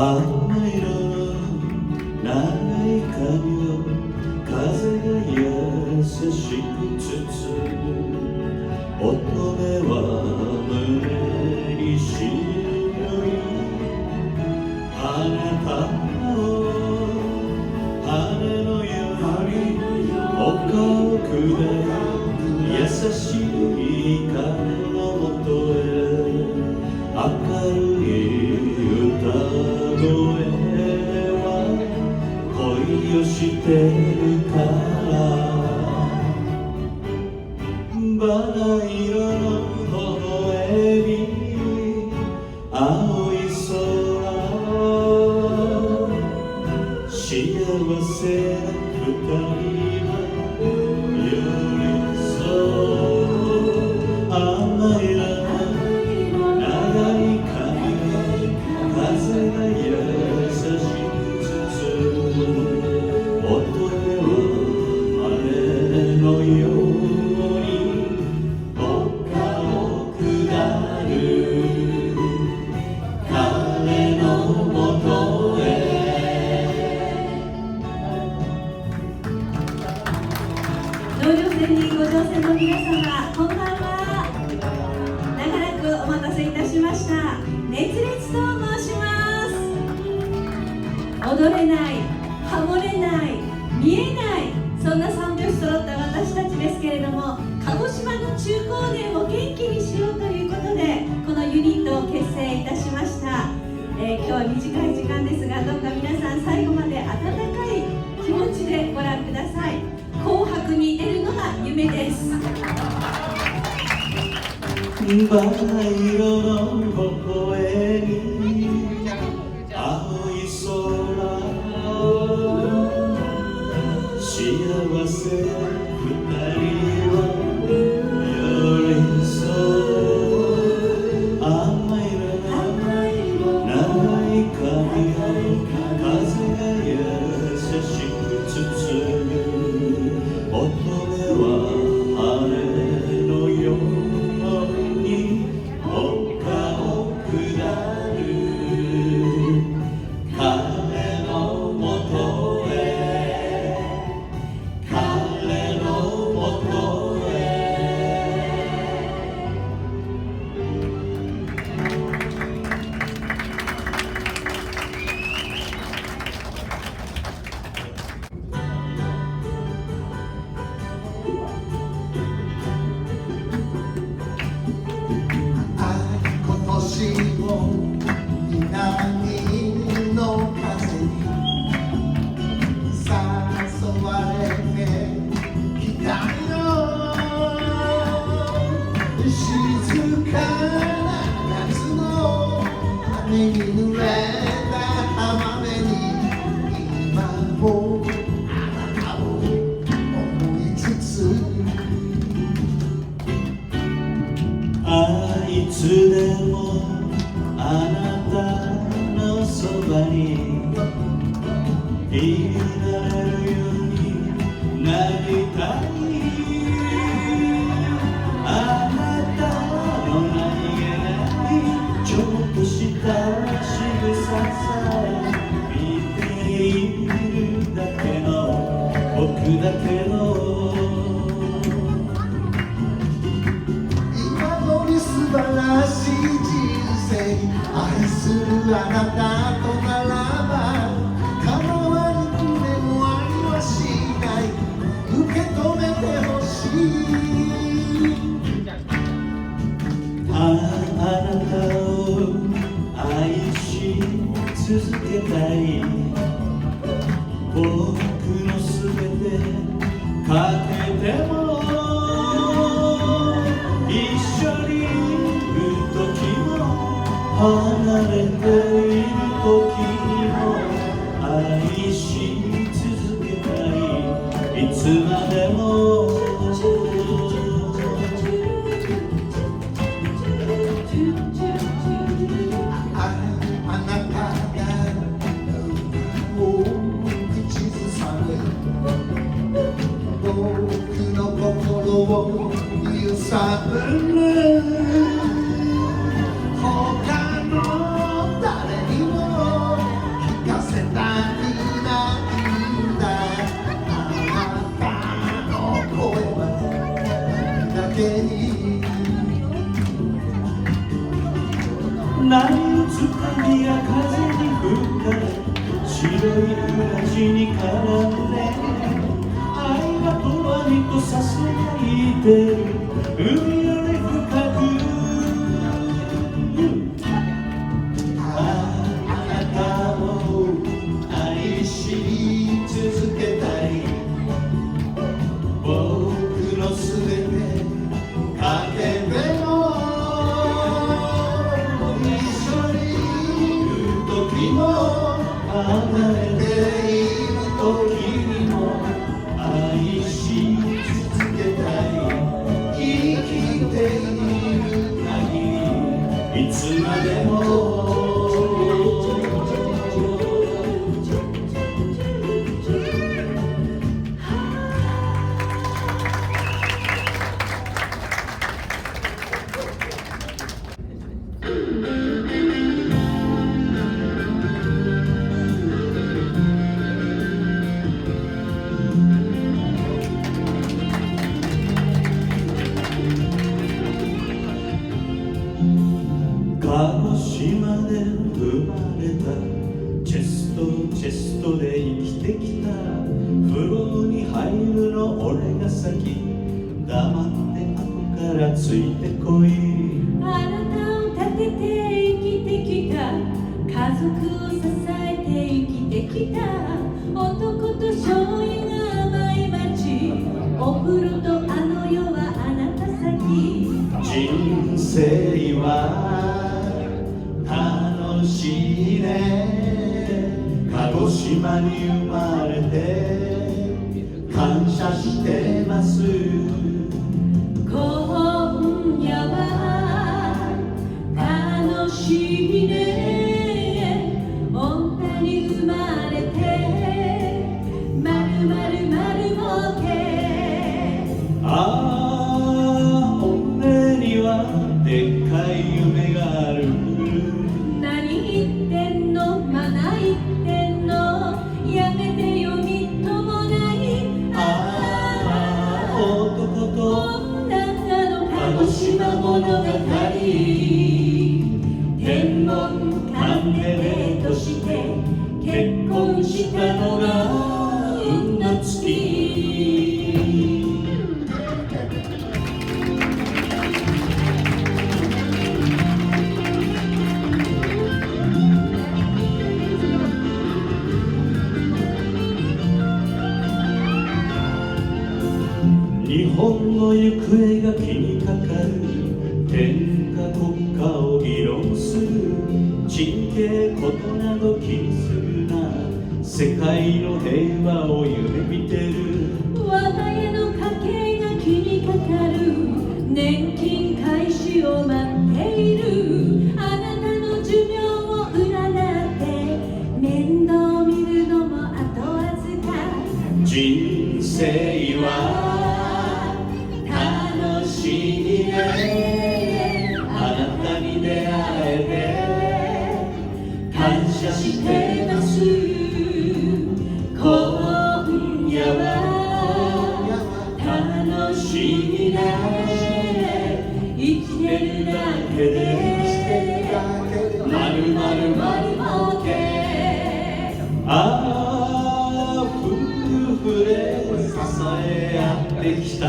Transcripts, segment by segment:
青色の長い髪を風が優しく包む。乙女は胸にしより花束を羽のようにお顔くれ優しい彼のもとへ。明るい歌声は恋をしてるからバラ色の微笑み青い空幸せな二人は寄り添う。甘い長い髪が風が優しく包む。乙女は羽のように丘を下る。彼のもとへ。納涼船にご乗船の皆様、こんばんは。長らくお待たせいたしました。熱烈と申します。踊れない、ハモれない、見えない、そんな三拍子揃った私たちですけれども、鹿児島の中高年を元気にしようということでこのユニットを結成いたしました。今日は短い時間ですが、どうか皆さん最後まで温かい気持ちでご覧ください。紅白に出るのが夢です。バラ色の微笑み青い空幸せ二人は寄り添う。甘い色の長い髪を風が優しく包む。乙女は羽のように丘を下る。彼のもとへ彼のもとへ。今年も南の風に誘われてきたよ。静かな夏の雨に濡れた浜辺に今もあなたを思いつついつでもあなたのそばにいられるようになりたい。あなたの何気ないちょっとした仕草さえ見ているだけの僕だけの素晴らしい人生。愛するあなたとならば構わぬくれもありはしない。受け止めてほしい。あなたを愛し続けたい。僕のすべてかけても一緒にいる時も離れている時も愛し続けたい。いつまでもあなたがもう口ずさむ僕の心を揺さぶる。他の誰にもけに波打つ髪が風に吹かれ白い裏地に絡んで愛がとわりとささやいてる海より深くあなたを愛し続けたい僕のすべてかけても一緒にいる時も離れている時にも愛し続けたい生きている限りいつまでも鹿児島で生まれたチェストで生きてきた風呂に入るの俺が先黙って後からついてこいあなたを立てて生きてきた家族を支えて生きてきた男と醤油が甘い街お風呂とあの世はあなた先人生は楽しいね鹿児島に生まれて感謝してます今夜は楽しいね女に生まれてまるまるまるもけああ俺にはでっかい夢がある何言ってんのまだ言ってんのやめてよみっともないああ男と女の鹿児島物語天文館でデートして結婚したのが運の月日本の行方が気にかかる天下国家を議論する人権ことなど気にするな世界の平和を夢見てる我が家の家計が気にかかる年金開始を待っているあなたの寿命を占って面倒見るのもあとわずか人生は楽しいねあなたに出会えて感謝してます今夜は楽しいね生きてるだけでまるまるまるもけああ夫婦で支え合ってきた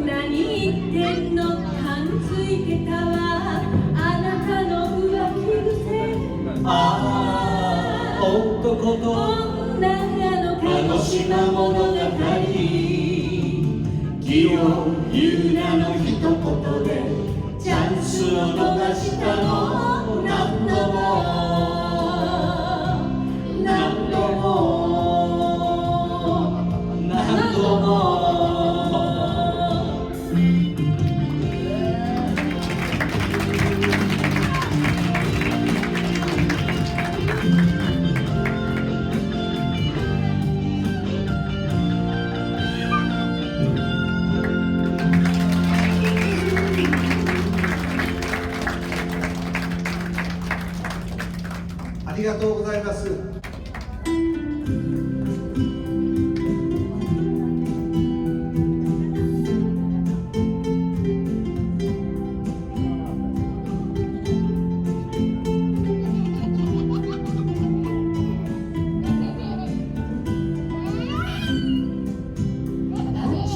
何言ってんの感づいてたわあなたの浮気癖ああ男と女の鹿児島物語気を言うなの一言でチャンスを逃したの何度も何度も何度もありがとうございます。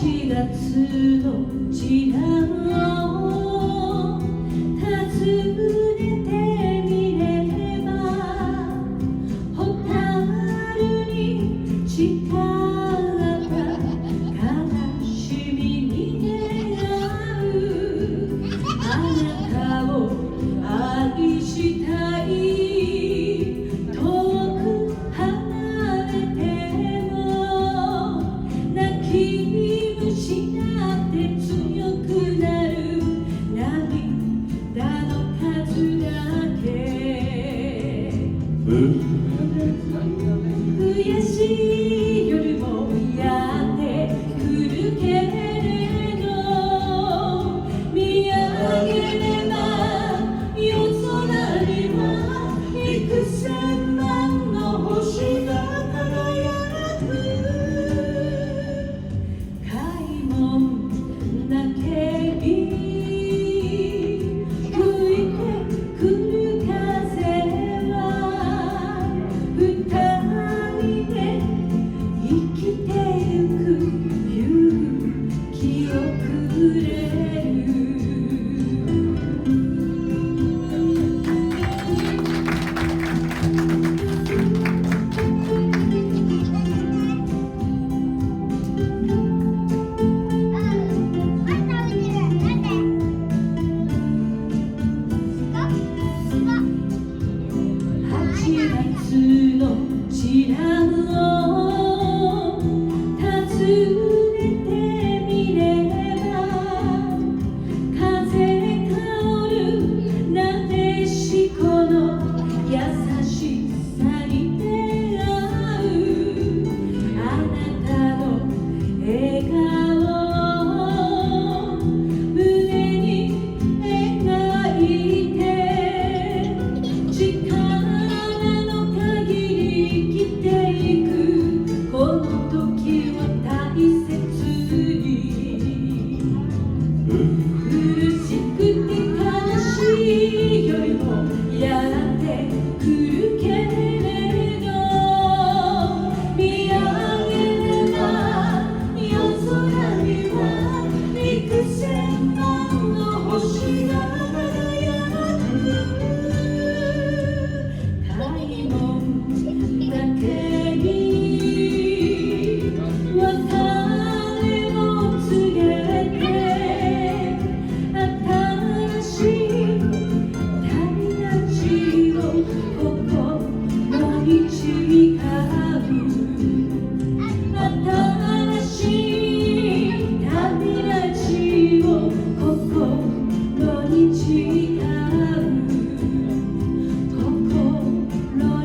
8月の時間を訪ねてみれば蛍に誓った悲しみに出会うあなたを愛したい遠く離れても泣き虫だって強くなる涙の数だけ悔しい夜もやってくるけれど見上げれば夜空には幾千万の星が輝く開門だけに吹いてくる風は二人で生きてゆく勇気をくれる8月のチラを訪ねてみれば風香るなでしこの優しさに出会うあなたの笑顔胸に描いて力の限り生きていくこの時を大切に苦しくて悲しいよりもやってくるけれど見上げれば夜空には幾千万の星が輝く開門だけに別れを告げて新しい旅立ちを心に誓う新しい旅立ちを心に誓う心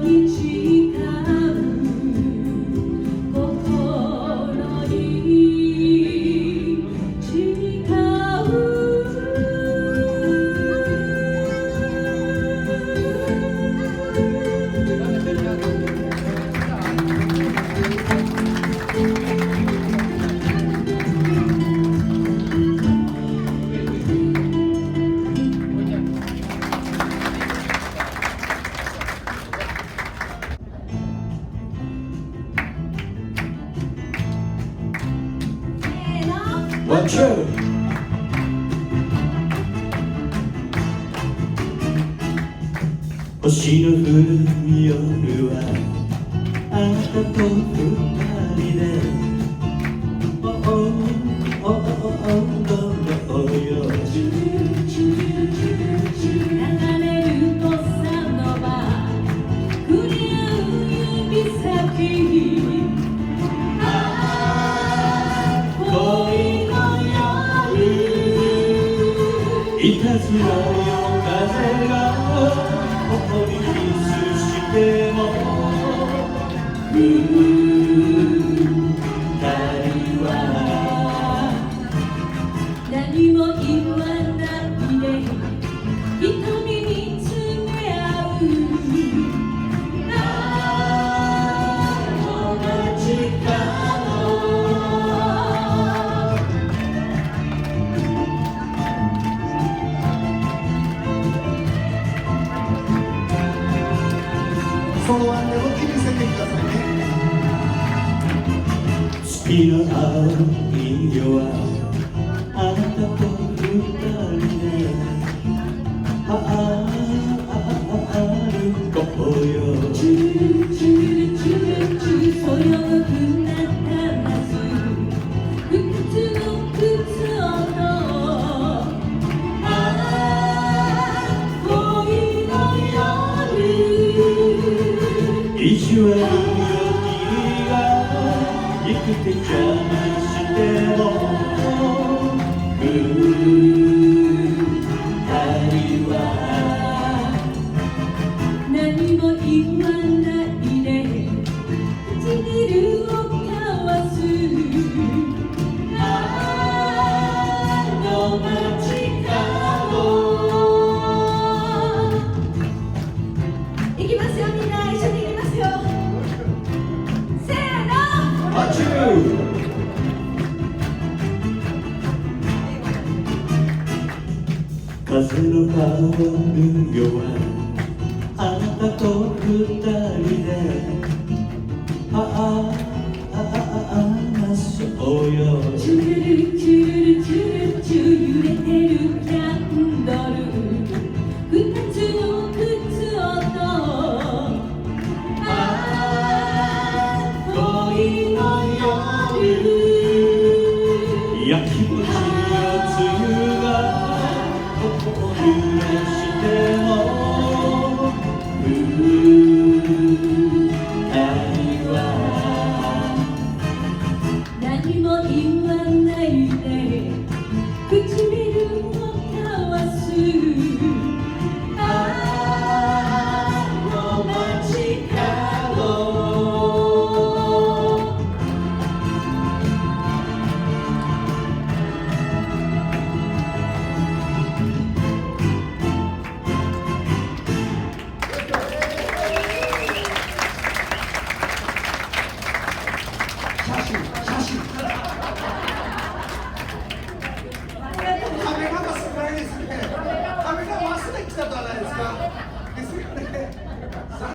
に誓う心に誓うOne, two. 星の降る夜はあなたと二人で Oh oh oh oh oh どうよ流れるボサノバ触れ合う指先恋の夜いたずらよ風が頬にキスしても二人は何も言わないで瞳につめ合う友達かその安全を気にせてくださいね。い夜はあなたと二人で歩こうよチュルチュルチュルチュルそよくなったなす不屈の靴音恋の夜意地悪よ君が生きて邪魔しても二人は何も言わないで唇を交わすあの街角いきますよみんな一緒にいきますよせーのあちゅ風の変わる夜はあなたと二人で話そうよチュルルチュルルチュルチュ揺れてるキャンドル二つの靴音恋の夜焼きもちや梅雨がここを揺らしても二人は何も言わないで